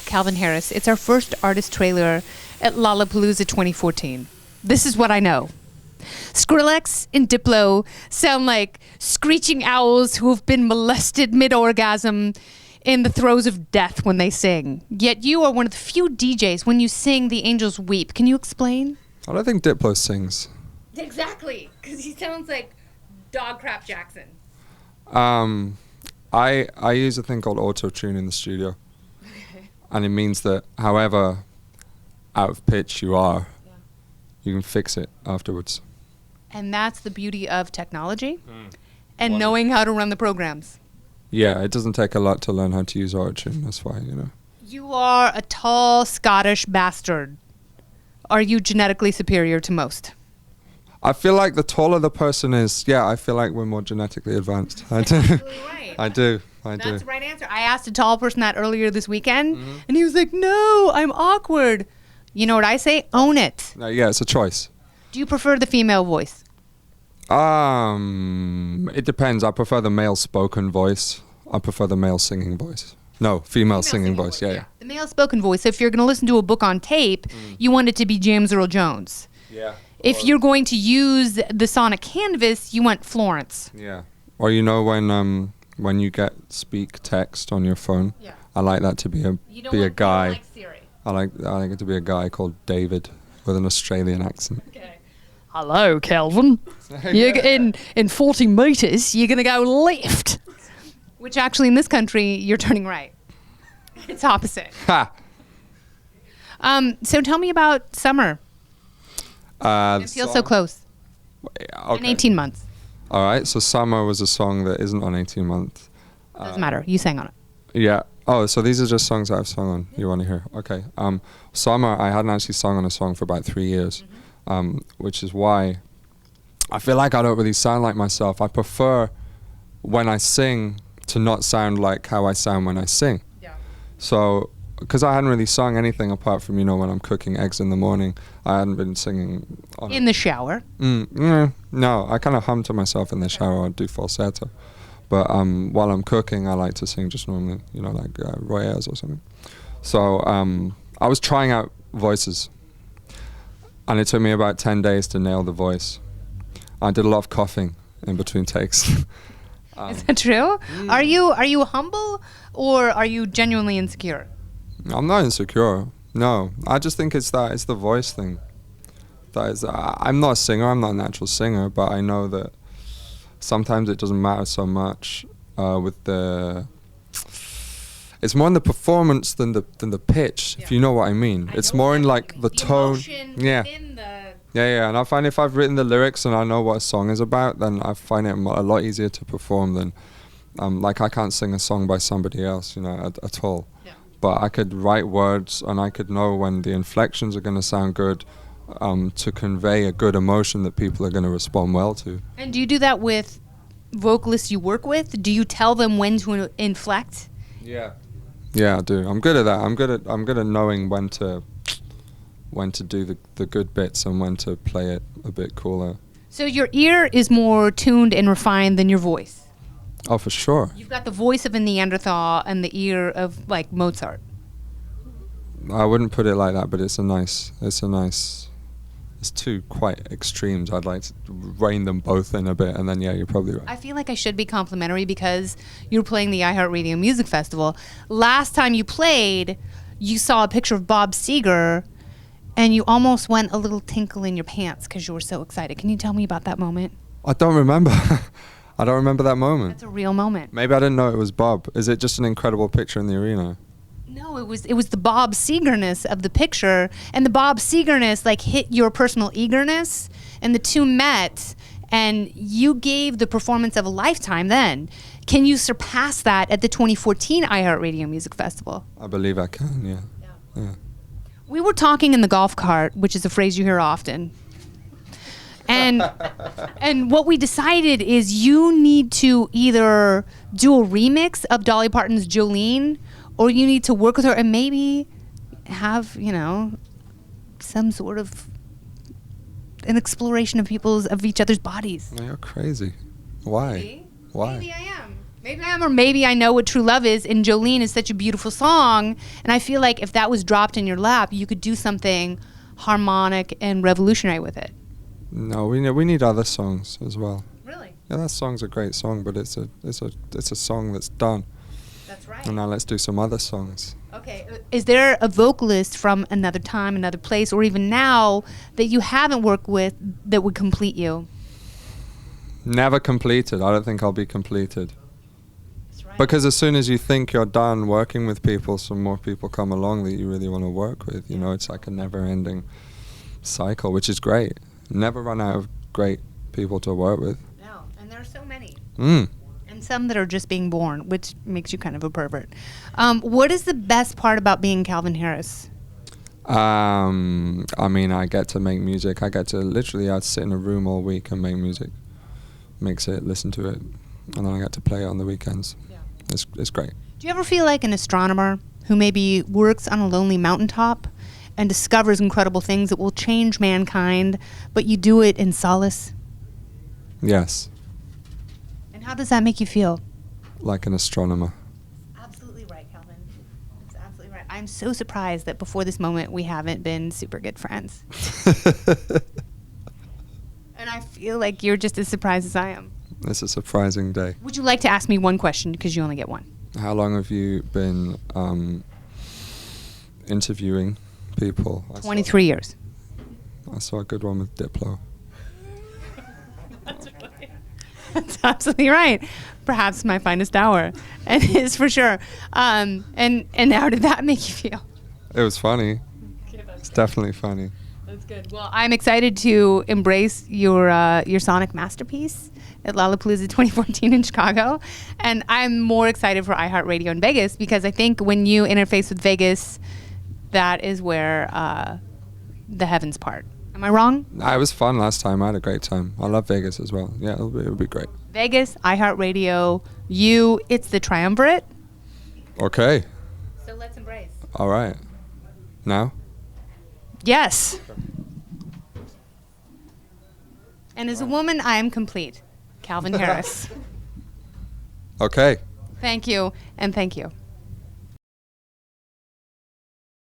Calvin Harris. It's our first artist trailer at Lollapalooza 2014. This is what I know. Skrillex and Diplo sound like screeching owls who have been molested mid-orgasm in the throes of death when they sing. Yet you are one of the few DJs when you sing The Angels Weep. Can you explain? I don't think Diplo sings. Exactly, because he sounds like Dog Crap Jackson. I use a thing called auto-tune in the studio. Okay. And it means that however out of pitch you are, you can fix it afterwards. And that's the beauty of technology and knowing how to run the programs. Yeah, it doesn't take a lot to learn how to use auto-tune. That's why, you know. You are a tall Scottish bastard. Are you genetically superior to most? I feel like the taller the person is, I feel like we're more genetically advanced. I do. Absolutely right. I do. That's the right answer. I asked a tall person that earlier this weekend, and he was like, no, I'm awkward. You know what I say? Own it. Yeah, it's a choice. Do you prefer the female voice? It depends. I prefer the male spoken voice. I prefer the male singing voice. No, female singing voice. Yeah. The male spoken voice. If you're going to listen to a book on tape, you want it to be James Earl Jones. Yeah. If you're going to use the sonic canvas, you want Florence. Yeah. Or you know when you get speak text on your phone, I like that to be a guy. You don't like Siri. I like it to be a guy called David with an Australian accent. Okay. Hello, Calvin. You're in 40 meters, you're going to go left. Which actually in this country, you're turning right. It's opposite. Ha! So tell me about summer. It feels so close. Okay. In 18 months. All right, so Summer was a song that isn't on 18 months. Doesn't matter. You sang on it. Yeah. Oh, so these are just songs that I've sung on. You want to hear? Okay. Summer, I hadn't actually sung on a song for about 3 years, which is why I feel like I don't really sound like myself. I prefer when I sing to not sound like how I sound when I sing. Yeah. So, because I hadn't really sung anything apart from, when I'm cooking eggs in the morning, I hadn't been singing on In the shower. No, I kind of hum to myself in the shower or do falsetto. But while I'm cooking, I like to sing just normally, like Roy Ayers or something. So I was trying out voices, and it took me about 10 days to nail the voice. I did a lot of coughing in between takes. Is that true? Are you humble or are you genuinely insecure? I'm not insecure. No, I just think it's the voice thing. That is, I'm not a singer. I'm not a natural singer, but I know that sometimes it doesn't matter so much with the. It's more in the performance than the pitch, if you know what I mean. It's more in like the tone. Yeah. Yeah. And I find if I've written the lyrics and I know what a song is about, then I find it a lot easier to perform than, like I can't sing a song by somebody else, at all. Yeah. But I could write words and I could know when the inflections are going to sound good, to convey a good emotion that people are going to respond well to. And do you do that with vocalists you work with? Do you tell them when to inflect? Yeah, I do. I'm good at that. I'm good at knowing when to do the good bits and when to play it a bit cooler. So your ear is more tuned and refined than your voice. Oh, for sure. You've got the voice of a Neanderthal and the ear of like Mozart. I wouldn't put it like that, but it's two quite extremes. I'd like to rein them both in a bit, and then you're probably right. I feel like I should be complimentary because you're playing the iHeartRadio Music Festival. Last time you played, you saw a picture of Bob Seger, and you almost went a little tinkle in your pants because you were so excited. Can you tell me about that moment? I don't remember. I don't remember that moment. That's a real moment. Maybe I didn't know it was Bob. Is it just an incredible picture in the arena? No, it was the Bob Segerness of the picture, and the Bob Segerness like hit your personal eagerness, and the two met, and you gave the performance of a lifetime then. Can you surpass that at the 2014 iHeartRadio Music Festival? I believe I can, yeah. We were talking in the golf cart, which is a phrase you hear often. And what we decided is you need to either do a remix of Dolly Parton's Jolene, or you need to work with her and maybe have, some sort of an exploration of each other's bodies. You're crazy. Why? Maybe. Why? Maybe I am. Maybe I am, or maybe I know what true love is, and Jolene is such a beautiful song, and I feel like if that was dropped in your lap, you could do something harmonic and revolutionary with it. No, we need other songs as well. Really? Yeah, that song's a great song, but it's a song that's done. That's right. And now let's do some other songs. Okay. Is there a vocalist from another time, another place, or even now that you haven't worked with that would complete you? Never completed. I don't think I'll be completed. That's right. Because as soon as you think you're done working with people, some more people come along that you really want to work with. You know, it's like a never-ending cycle, which is great. Never run out of great people to work with. No, and there are so many. Mm. And some that are just being born, which makes you kind of a pervert. What is the best part about being Calvin Harris? I mean, I get to make music. I get to literally, I'd sit in a room all week and make music, mix it, listen to it, and then I get to play it on the weekends. Yeah. It's great. Do you ever feel like an astronomer who maybe works on a lonely mountaintop and discovers incredible things that will change mankind, but you do it in solace? Yes, And how does that make you feel? like an astronomer. Absolutely right, Calvin. That's absolutely right. I'm so surprised that before this moment we haven't been super good friends. And I feel like you're just as surprised as I am. It's a surprising day. Would you like to ask me one question, because you only get one? How long have you been interviewing people? 23 years. I saw a good one with Diplo. That's absolutely right. Perhaps my finest hour, and it is for sure. And how did that make you feel? It was funny. It's definitely funny. That's good. Well, I'm excited to embrace your sonic masterpiece at Lollapalooza 2014 in Chicago, and I'm more excited for iHeartRadio in Vegas, because I think when you interface with Vegas, that is where the heavens part. Am I wrong? It was fun last time. I had a great time. I love Vegas as well. Yeah, it'll be great. Vegas, iHeartRadio, it's the triumvirate. Okay. So let's embrace. All right. Now? Yes. And as a woman, I am complete. Calvin Harris. Okay. Thank you, and thank you.